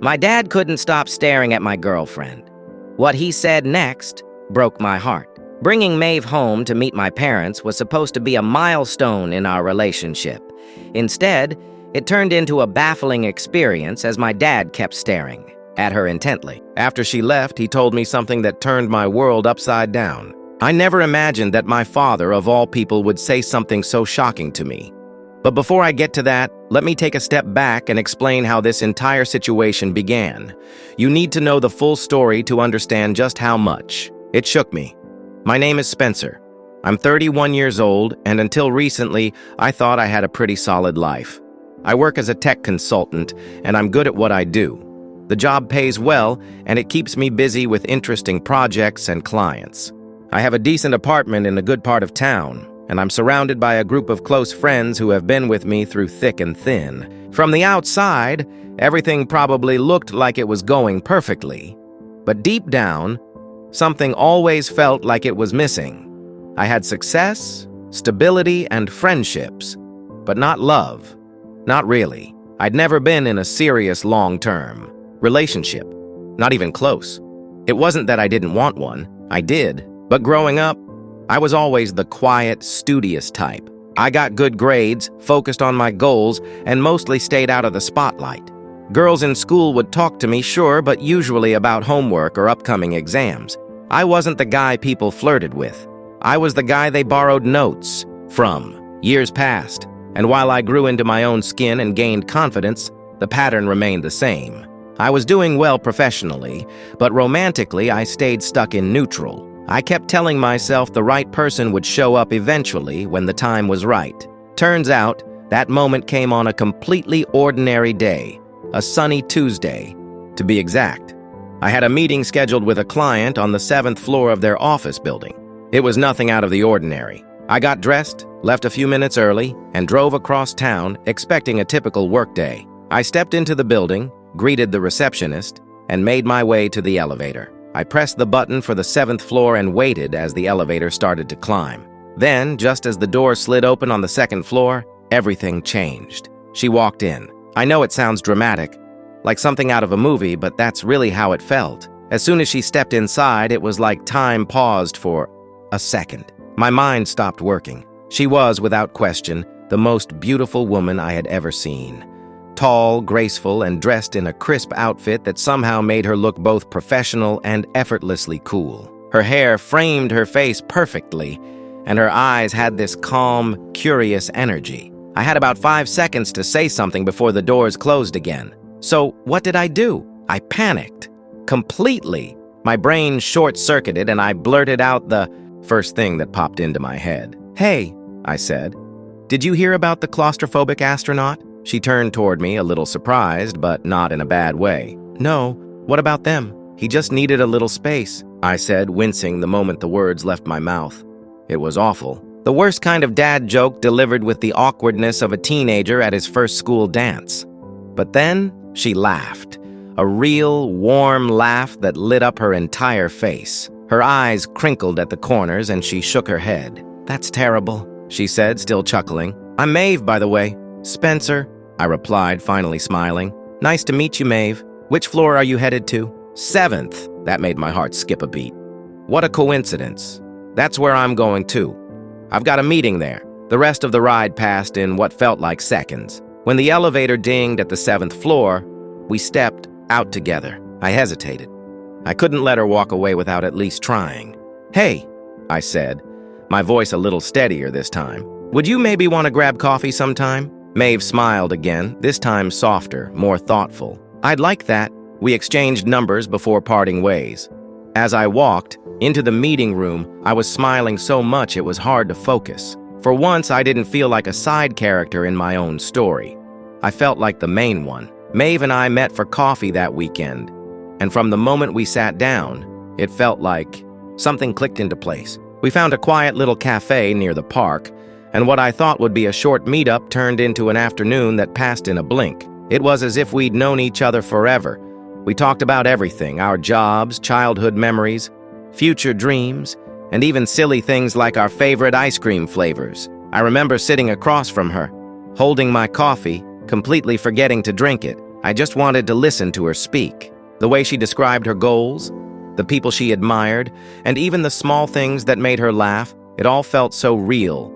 My dad couldn't stop staring at my girlfriend. What he said next broke my heart. Bringing Maeve home to meet my parents was supposed to be a milestone in our relationship. Instead, it turned into a baffling experience as my dad kept staring at her intently. After she left, he told me something that turned my world upside down. I never imagined that my father, of all people, would say something so shocking to me. But before I get to that, let me take a step back and explain how this entire situation began. You need to know the full story to understand just how much it shook me. My name is Spencer. I'm 31 years old, and until recently, I thought I had a pretty solid life. I work as a tech consultant, and I'm good at what I do. The job pays well, and it keeps me busy with interesting projects and clients. I have a decent apartment in a good part of town, and I'm surrounded by a group of close friends who have been with me through thick and thin. From the outside, everything probably looked like it was going perfectly. But deep down, something always felt like it was missing. I had success, stability, and friendships, but not love. Not really. I'd never been in a serious long-term relationship, not even close. It wasn't that I didn't want one. I did. But growing up, I was always the quiet, studious type. I got good grades, focused on my goals, and mostly stayed out of the spotlight. Girls in school would talk to me, sure, but usually about homework or upcoming exams. I wasn't the guy people flirted with. I was the guy they borrowed notes from. Years passed, and while I grew into my own skin and gained confidence, the pattern remained the same. I was doing well professionally, but romantically I stayed stuck in neutral. I kept telling myself the right person would show up eventually when the time was right. Turns out, that moment came on a completely ordinary day, a sunny Tuesday, to be exact. I had a meeting scheduled with a client on the 7th floor of their office building. It was nothing out of the ordinary. I got dressed, left a few minutes early, and drove across town, expecting a typical workday. I stepped into the building, greeted the receptionist, and made my way to the elevator. I pressed the button for the 7th floor and waited as the elevator started to climb. Then, just as the door slid open on the 2nd floor, everything changed. She walked in. I know it sounds dramatic, like something out of a movie, but that's really how it felt. As soon as she stepped inside, it was like time paused for a second. My mind stopped working. She was, without question, the most beautiful woman I had ever seen. Tall, graceful, and dressed in a crisp outfit that somehow made her look both professional and effortlessly cool. Her hair framed her face perfectly, and her eyes had this calm, curious energy. I had about 5 seconds to say something before the doors closed again. So what did I do? I panicked. Completely. My brain short-circuited, and I blurted out the first thing that popped into my head. "Hey," I said. "Did you hear about the claustrophobic astronaut?" She turned toward me, a little surprised, but not in a bad way. "No, what about them? He just needed a little space," I said, wincing the moment the words left my mouth. It was awful. The worst kind of dad joke delivered with the awkwardness of a teenager at his first school dance. But then she laughed, a real, warm laugh that lit up her entire face. Her eyes crinkled at the corners and she shook her head. "That's terrible," she said, still chuckling. "I'm Maeve, by the way." "Spencer," I replied, finally smiling. "Nice to meet you, Maeve. Which floor are you headed to?" "7th. That made my heart skip a beat. What a coincidence. That's where I'm going too. I've got a meeting there. The rest of the ride passed in what felt like seconds. When the elevator dinged at the 7th floor, we stepped out together. I hesitated. I couldn't let her walk away without at least trying. "Hey," I said, my voice a little steadier this time. "Would you maybe want to grab coffee sometime?" Maeve smiled again, this time softer, more thoughtful. "I'd like that." We exchanged numbers before parting ways. As I walked into the meeting room, I was smiling so much it was hard to focus. For once, I didn't feel like a side character in my own story. I felt like the main one. Maeve and I met for coffee that weekend, and from the moment we sat down, it felt like something clicked into place. We found a quiet little cafe near the park, and what I thought would be a short meetup turned into an afternoon that passed in a blink. It was as if we'd known each other forever. We talked about everything, our jobs, childhood memories, future dreams, and even silly things like our favorite ice cream flavors. I remember sitting across from her, holding my coffee, completely forgetting to drink it. I just wanted to listen to her speak. The way she described her goals, the people she admired, and even the small things that made her laugh, it all felt so real,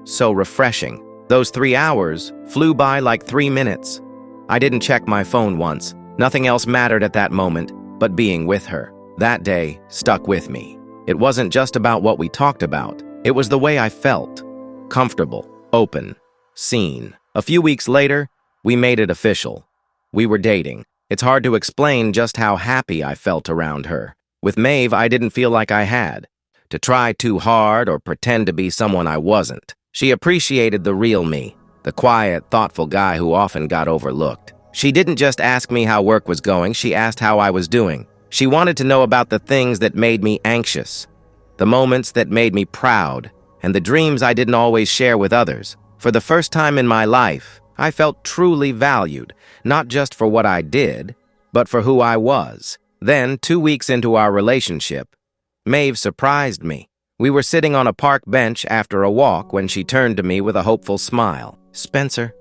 so refreshing. Those 3 hours flew by like 3 minutes. I didn't check my phone once. Nothing else mattered at that moment but being with her. That day stuck with me. It wasn't just about what we talked about. It was the way I felt. Comfortable, open, seen. A few weeks later, we made it official. We were dating. It's hard to explain just how happy I felt around her. With Maeve, I didn't feel like I had to try too hard or pretend to be someone I wasn't. She appreciated the real me, the quiet, thoughtful guy who often got overlooked. She didn't just ask me how work was going, she asked how I was doing. She wanted to know about the things that made me anxious, the moments that made me proud, and the dreams I didn't always share with others. For the first time in my life, I felt truly valued, not just for what I did, but for who I was. Then, 2 weeks into our relationship, Maeve surprised me. We were sitting on a park bench after a walk when she turned to me with a hopeful smile. "Spencer,"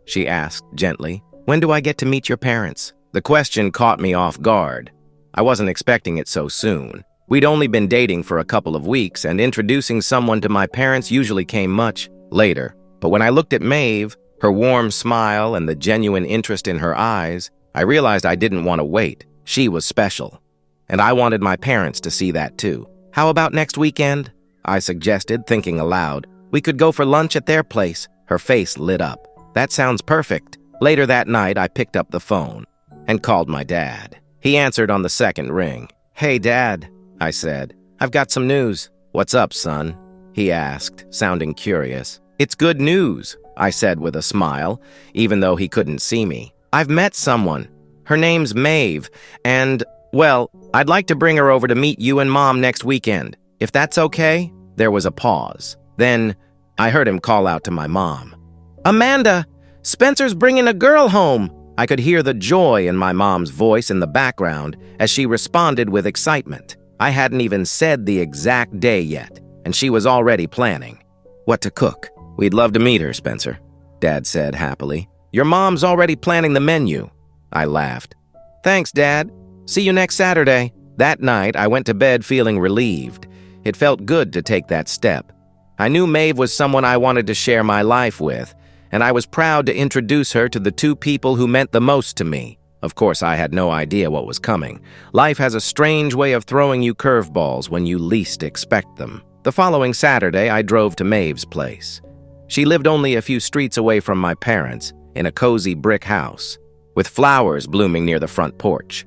she asked gently, "when do I get to meet your parents?" The question caught me off guard. I wasn't expecting it so soon. We'd only been dating for a couple of weeks, and introducing someone to my parents usually came much later. But when I looked at Maeve, her warm smile and the genuine interest in her eyes, I realized I didn't want to wait. She was special, and I wanted my parents to see that too. "How about next weekend?" I suggested, thinking aloud. "We could go for lunch at their place." Her face lit up. "That sounds perfect." Later that night, I picked up the phone and called my dad. He answered on the second ring. "Hey, Dad," I said. "I've got some news." "What's up, son?" he asked, sounding curious. "It's good news," I said with a smile, even though he couldn't see me. "I've met someone. Her name's Maeve, and, well, I'd like to bring her over to meet you and Mom next weekend. If that's okay?" There was a pause. Then I heard him call out to my mom. "Amanda, Spencer's bringing a girl home!" I could hear the joy in my mom's voice in the background as she responded with excitement. I hadn't even said the exact day yet, and she was already planning what to cook. "We'd love to meet her, Spencer," Dad said happily. "Your mom's already planning the menu." I laughed. "Thanks, Dad. See you next Saturday." That night, I went to bed feeling relieved. It felt good to take that step. I knew Maeve was someone I wanted to share my life with, and I was proud to introduce her to the 2 people who meant the most to me. Of course, I had no idea what was coming. Life has a strange way of throwing you curveballs when you least expect them. The following Saturday, I drove to Maeve's place. She lived only a few streets away from my parents, in a cozy brick house, with flowers blooming near the front porch.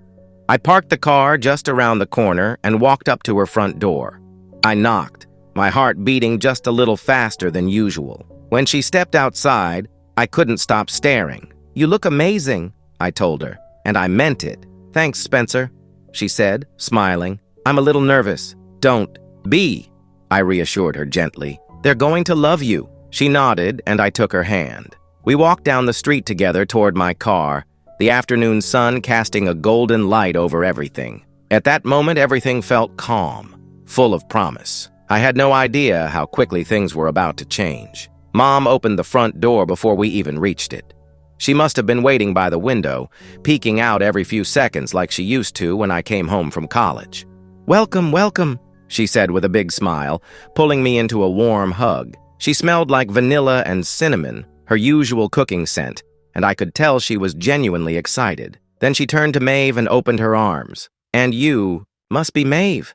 I parked the car just around the corner and walked up to her front door. I knocked, my heart beating just a little faster than usual. When she stepped outside, I couldn't stop staring. "You look amazing," I told her, and I meant it. "Thanks, Spencer," she said, smiling. "I'm a little nervous." "Don't be," I reassured her gently. "They're going to love you." She nodded, and I took her hand. We walked down the street together toward my car, the afternoon sun casting a golden light over everything. At that moment, everything felt calm, full of promise. I had no idea how quickly things were about to change. Mom opened the front door before we even reached it. She must have been waiting by the window, peeking out every few seconds like she used to when I came home from college. "Welcome, welcome," she said with a big smile, pulling me into a warm hug. She smelled like vanilla and cinnamon, her usual cooking scent, and I could tell she was genuinely excited. Then she turned to Maeve and opened her arms. "And you must be Maeve.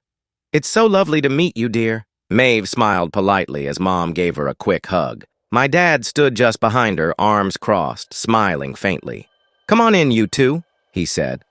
It's so lovely to meet you, dear." Maeve smiled politely as Mom gave her a quick hug. My dad stood just behind her, arms crossed, smiling faintly. "Come on in, you two," he said.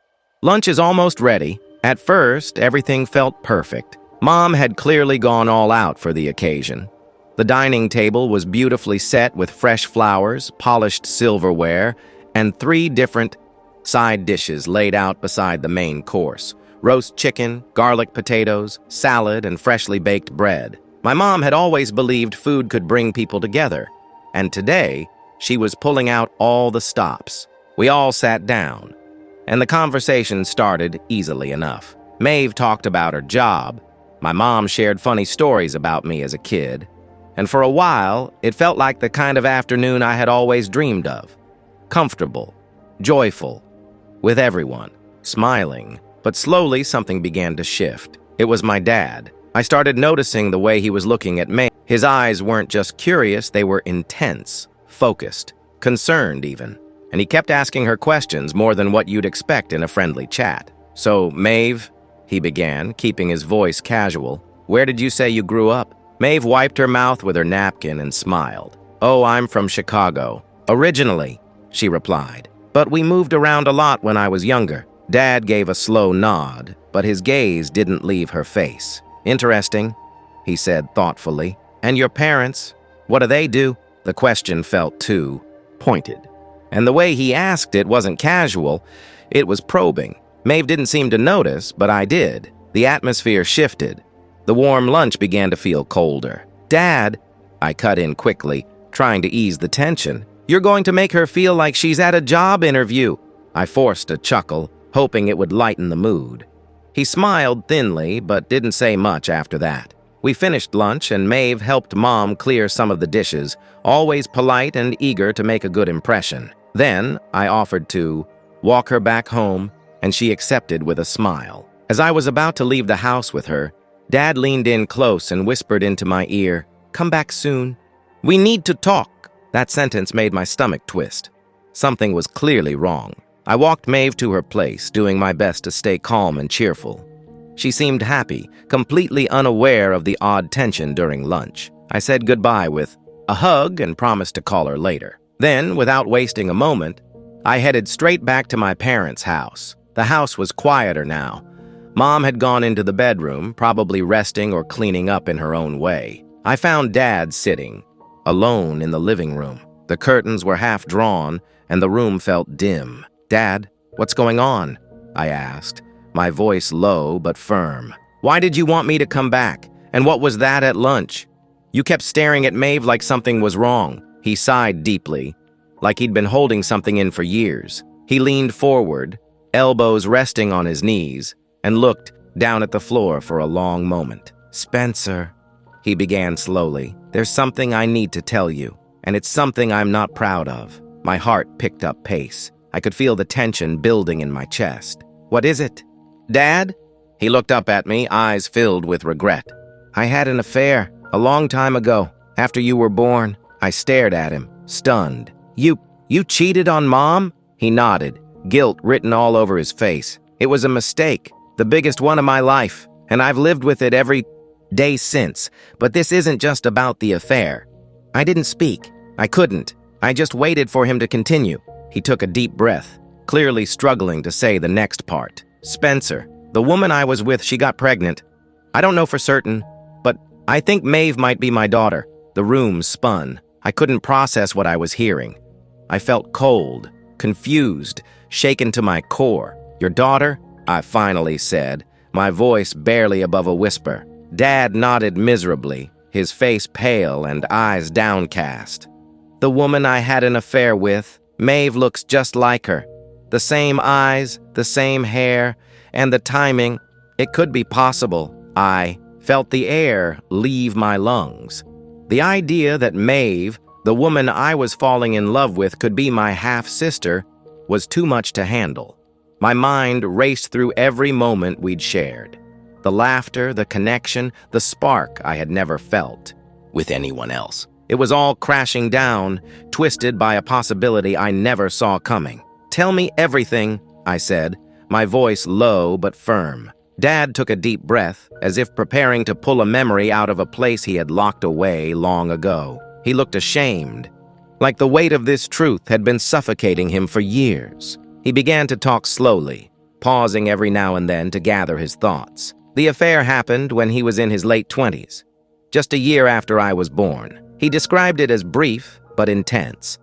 "Lunch is almost ready." At first, everything felt perfect. Mom had clearly gone all out for the occasion. The dining table was beautifully set with fresh flowers, polished silverware, and 3 different side dishes laid out beside the main course: roast chicken, garlic potatoes, salad, and freshly baked bread. My mom had always believed food could bring people together, and today she was pulling out all the stops. We all sat down, and the conversation started easily enough. Maeve talked about her job. My mom shared funny stories about me as a kid, and for a while, it felt like the kind of afternoon I had always dreamed of. Comfortable, joyful, with everyone, smiling, but slowly something began to shift. It was my dad. I started noticing the way he was looking at me. His eyes weren't just curious, they were intense, focused, concerned even. And he kept asking her questions more than what you'd expect in a friendly chat. "So, Maeve," he began, keeping his voice casual, "where did you say you grew up?" Maeve wiped her mouth with her napkin and smiled. "Oh, I'm from Chicago. Originally," she replied. "But we moved around a lot when I was younger." Dad gave a slow nod, but his gaze didn't leave her face. "Interesting," he said thoughtfully. "And your parents, what do they do?" The question felt too pointed. And the way he asked it wasn't casual, it was probing. Maeve didn't seem to notice, but I did. The atmosphere shifted. The warm lunch began to feel colder. "Dad," I cut in quickly, trying to ease the tension, "you're going to make her feel like she's at a job interview." I forced a chuckle, hoping it would lighten the mood. He smiled thinly, but didn't say much after that. We finished lunch, and Maeve helped Mom clear some of the dishes, always polite and eager to make a good impression. Then I offered to walk her back home, and she accepted with a smile. As I was about to leave the house with her, Dad leaned in close and whispered into my ear, "Come back soon. We need to talk." That sentence made my stomach twist. Something was clearly wrong. I walked Maeve to her place, doing my best to stay calm and cheerful. She seemed happy, completely unaware of the odd tension during lunch. I said goodbye with a hug and promised to call her later. Then, without wasting a moment, I headed straight back to my parents' house. The house was quieter now. Mom had gone into the bedroom, probably resting or cleaning up in her own way. I found Dad sitting, alone in the living room. The curtains were half drawn, and the room felt dim. "Dad, what's going on?" I asked, my voice low but firm. "Why did you want me to come back? And what was that at lunch? You kept staring at Maeve like something was wrong." He sighed deeply, like he'd been holding something in for years. He leaned forward, elbows resting on his knees, and looked down at the floor for a long moment. "Spencer," he began slowly, "there's something I need to tell you, and it's something I'm not proud of." My heart picked up pace. I could feel the tension building in my chest. "What is it?" "Dad?" He looked up at me, eyes filled with regret. "I had an affair, a long time ago, after you were born." I stared at him, stunned. You cheated on Mom?" He nodded, guilt written all over his face. "It was a mistake, the biggest one of my life, and I've lived with it every day since. But this isn't just about the affair." I didn't speak. I couldn't. I just waited for him to continue. He took a deep breath, clearly struggling to say the next part. "Spencer, the woman I was with, she got pregnant. I don't know for certain, but I think Maeve might be my daughter." The room spun. I couldn't process what I was hearing. I felt cold, confused, shaken to my core. "Your daughter?" I finally said, my voice barely above a whisper. Dad nodded miserably, his face pale and eyes downcast. "The woman I had an affair with, Maeve looks just like her. The same eyes, the same hair, and the timing. It could be possible." I felt the air leave my lungs. The idea that Maeve, the woman I was falling in love with, could be my half-sister was too much to handle. My mind raced through every moment we'd shared. The laughter, the connection, the spark I had never felt with anyone else. It was all crashing down, twisted by a possibility I never saw coming. "Tell me everything," I said, my voice low but firm. Dad took a deep breath, as if preparing to pull a memory out of a place he had locked away long ago. He looked ashamed, like the weight of this truth had been suffocating him for years. He began to talk slowly, pausing every now and then to gather his thoughts. The affair happened when he was in his late 20s, just a year after I was born. He described it as brief but intense,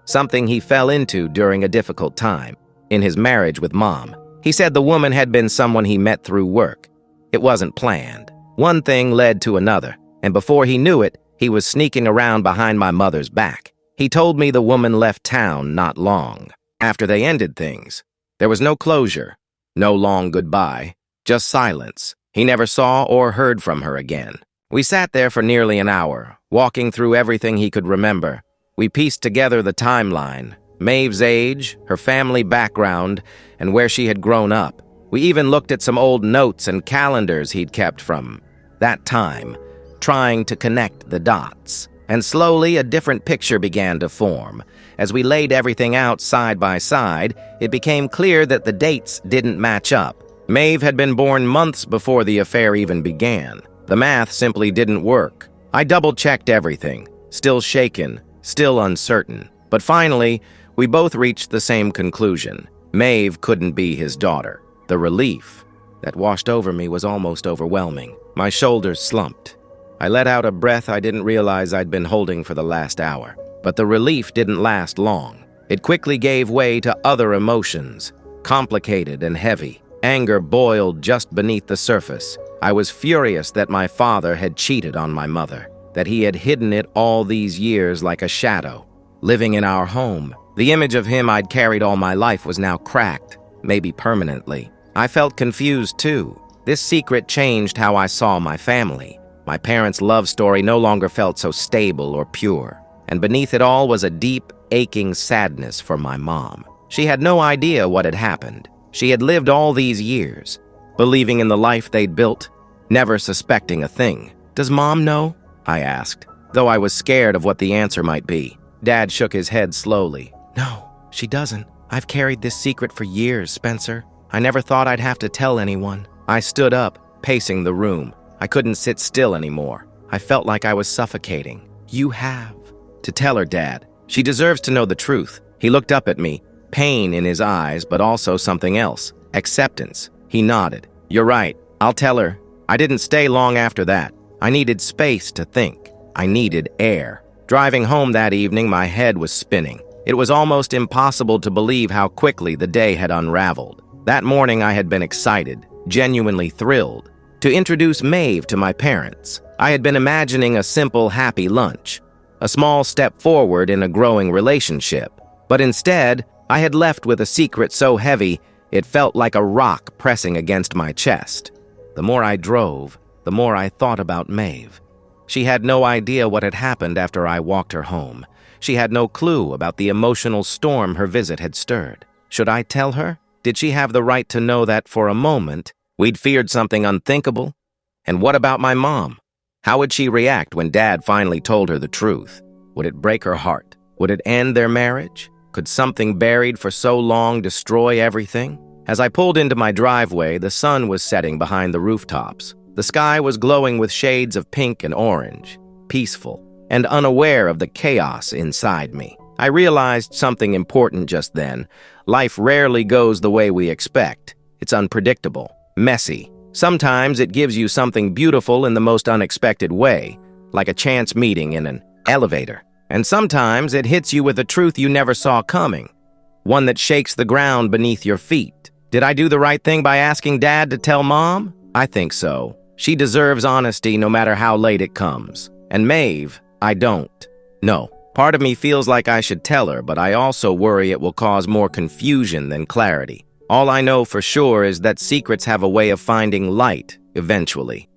something he fell into during a difficult time, in his marriage with Mom. He said the woman had been someone he met through work. It wasn't planned. One thing led to another, and before he knew it, he was sneaking around behind my mother's back. He told me the woman left town not long after they ended things. There was no closure, no long goodbye, just silence. He never saw or heard from her again. We sat there for nearly an hour, walking through everything he could remember. We pieced together the timeline, Maeve's age, her family background, and where she had grown up. We even looked at some old notes and calendars he'd kept from that time, trying to connect the dots. And slowly, a different picture began to form. As we laid everything out side by side, it became clear that the dates didn't match up. Maeve had been born months before the affair even began. The math simply didn't work. I double-checked everything, still shaken, still uncertain. But finally, we both reached the same conclusion. Maeve couldn't be his daughter. The relief that washed over me was almost overwhelming. My shoulders slumped. I let out a breath I didn't realize I'd been holding for the last hour. But the relief didn't last long. It quickly gave way to other emotions, complicated and heavy. Anger boiled just beneath the surface. I was furious that my father had cheated on my mother, that he had hidden it all these years like a shadow. Living in our home, the image of him I'd carried all my life was now cracked, maybe permanently. I felt confused too. This secret changed how I saw my family. My parents' love story no longer felt so stable or pure. And beneath it all was a deep, aching sadness for my mom. She had no idea what had happened. She had lived all these years, believing in the life they'd built, never suspecting a thing. "Does Mom know?" I asked, though I was scared of what the answer might be. Dad shook his head slowly. "No, she doesn't. I've carried this secret for years, Spencer. I never thought I'd have to tell anyone." I stood up, pacing the room. I couldn't sit still anymore. I felt like I was suffocating. "You have to tell her, Dad. She deserves to know the truth." He looked up at me, pain in his eyes, but also something else. Acceptance. He nodded. "You're right. I'll tell her." I didn't stay long after that. I needed space to think. I needed air. Driving home that evening, my head was spinning. It was almost impossible to believe how quickly the day had unraveled. That morning, I had been excited, genuinely thrilled, to introduce Maeve to my parents. I had been imagining a simple, happy lunch, a small step forward in a growing relationship. But instead, I had left with a secret so heavy, it felt like a rock pressing against my chest. The more I drove, the more I thought about Maeve. She had no idea what had happened after I walked her home. She had no clue about the emotional storm her visit had stirred. Should I tell her? Did she have the right to know that for a moment we'd feared something unthinkable? And what about my mom? How would she react when Dad finally told her the truth? Would it break her heart? Would it end their marriage? Could something buried for so long destroy everything? As I pulled into my driveway, the sun was setting behind the rooftops. The sky was glowing with shades of pink and orange, peaceful, and unaware of the chaos inside me. I realized something important just then. Life rarely goes the way we expect. It's unpredictable, messy. Sometimes it gives you something beautiful in the most unexpected way, like a chance meeting in an elevator. And sometimes it hits you with a truth you never saw coming, one that shakes the ground beneath your feet. Did I do the right thing by asking Dad to tell Mom? I think so. She deserves honesty no matter how late it comes. And Maeve, I don't. No. Part of me feels like I should tell her, but I also worry it will cause more confusion than clarity. All I know for sure is that secrets have a way of finding light, eventually.